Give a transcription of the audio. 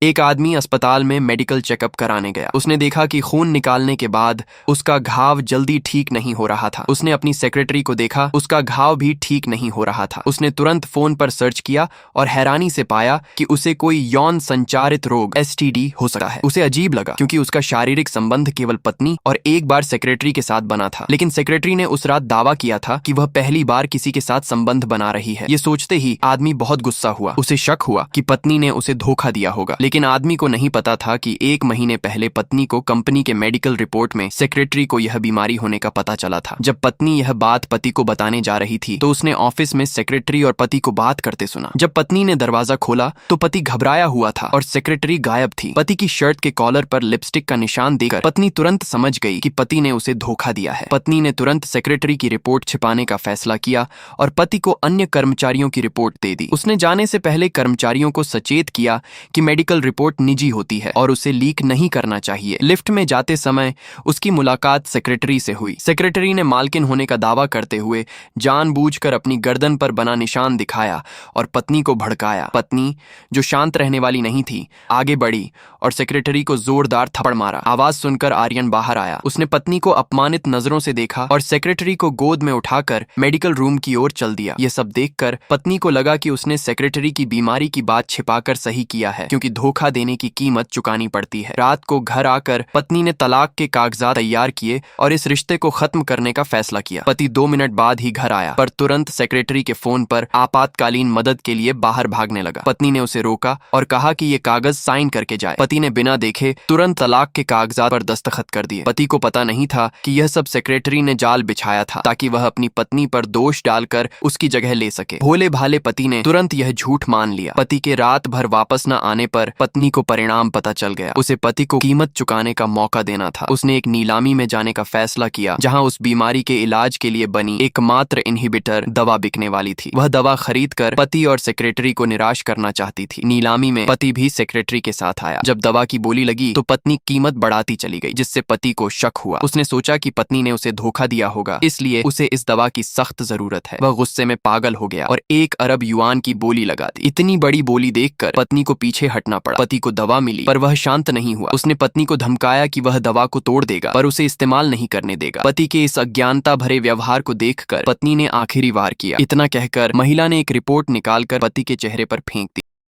एक आदमी अस्पताल में मेडिकल चेकअप कराने गया। उसने देखा कि खून निकालने के बाद उसका घाव जल्दी ठीक नहीं हो रहा था। उसने अपनी सेक्रेटरी को देखा, उसका घाव भी ठीक नहीं हो रहा था। उसने तुरंत फोन पर सर्च किया और हैरानी से पाया कि उसे कोई यौन संचारित रोग STD हो सकता है। उसे अजीब लगा क्योंकि उसका शारीरिक संबंध केवल पत्नी और एक बार सेक्रेटरी के साथ बना था, लेकिन सेक्रेटरी ने उस रात दावा किया था कि वह पहली बार किसी के साथ संबंध बना रही है। ये सोचते ही आदमी बहुत गुस्सा हुआ। उसे शक हुआ कि पत्नी ने उसे धोखा दिया होगा, लेकिन आदमी को नहीं पता था कि 1 महीने पहले पत्नी को कंपनी के मेडिकल रिपोर्ट में सेक्रेटरी को यह बीमारी होने का पता चला था। जब पत्नी यह बात पति को बताने जा रही थी तो उसने ऑफिस में सेक्रेटरी और पति को बात करते सुना। जब पत्नी ने दरवाजा खोला तो पति घबराया हुआ था और सेक्रेटरी गायब थी। पति की शर्ट के कॉलर पर लिपस्टिक का निशान देखकर पत्नी तुरंत समझ गई कि पति ने उसे धोखा दिया है। पत्नी ने तुरंत सेक्रेटरी की रिपोर्ट छिपाने का फैसला किया और पति को अन्य कर्मचारियों की रिपोर्ट दे दी। उसने जाने से पहले कर्मचारियों को सचेत किया कि मेडिकल रिपोर्ट निजी होती है और उसे लीक नहीं करना चाहिए। लिफ्ट में जाते समय उसकी मुलाकात सेक्रेटरी से हुई। सेक्रेटरी ने मालकिन होने का दावा करते हुए जानबूझकर अपनी गर्दन पर बना निशान दिखाया और पत्नी को भड़काया। पत्नी, जो शांत रहने वाली नहीं थी, आगे बढ़ी और सेक्रेटरी को जोरदार थप्पड़ मारा। आवाज सुनकर आर्यन बाहर आया। उसने पत्नी को अपमानित नजरों से देखा और सेक्रेटरी को गोद में उठाकर मेडिकल रूम की ओर चल दिया। यह सब देखकर पत्नी को लगा कि उसने सेक्रेटरी की बीमारी की बात छिपाकर सही किया है, क्योंकि धोखा देने की कीमत चुकानी पड़ती है। रात को घर आकर पत्नी ने तलाक के कागजात तैयार किए और इस रिश्ते को खत्म करने का फैसला किया। पति 2 मिनट बाद ही घर आया, पर तुरंत सेक्रेटरी के फोन पर आपातकालीन मदद के लिए बाहर भागने लगा। पत्नी ने उसे रोका और कहा कि ये कागज साइन करके जाए। पति ने बिना देखे तुरंत तलाक के कागजात पर दस्तखत कर दिए। पति को पता नहीं था कि यह सब सेक्रेटरी ने जाल बिछाया था ताकि वह अपनी पत्नी पर दोष डालकर उसकी जगह ले सके। भोले भाले पति ने तुरंत यह झूठ मान लिया। पति के रात भर वापस न आने पर पत्नी को परिणाम पता चल गया। उसे पति को कीमत चुकाने का मौका देना था। उसने एक नीलामी में जाने का फैसला किया जहां उस बीमारी के इलाज के लिए बनी एकमात्र इनहिबिटर दवा बिकने वाली थी। वह दवा खरीदकर पति और सेक्रेटरी को निराश करना चाहती थी। नीलामी में पति भी सेक्रेटरी के साथ आया। जब दवा की बोली लगी तो पत्नी कीमत बढ़ाती चली गई, जिससे पति को शक हुआ। उसने सोचा कि पत्नी ने उसे धोखा दिया होगा, इसलिए उसे इस दवा की सख्त जरूरत है। वह गुस्से में पागल हो गया और 1 अरब युआन की बोली लगा दी। इतनी बड़ी बोली देखकर पत्नी को पीछे हटना पड़ा। पति को दवा मिली पर वह शांत नहीं हुआ। उसने पत्नी को धमकाया कि वह दवा को तोड़ देगा पर उसे इस्तेमाल नहीं करने देगा। पति के इस अज्ञानता भरे व्यवहार को देखकर पत्नी ने आखिरी वार किया। इतना कहकर महिला ने एक रिपोर्ट निकालकर पति के चेहरे पर फेंक दी।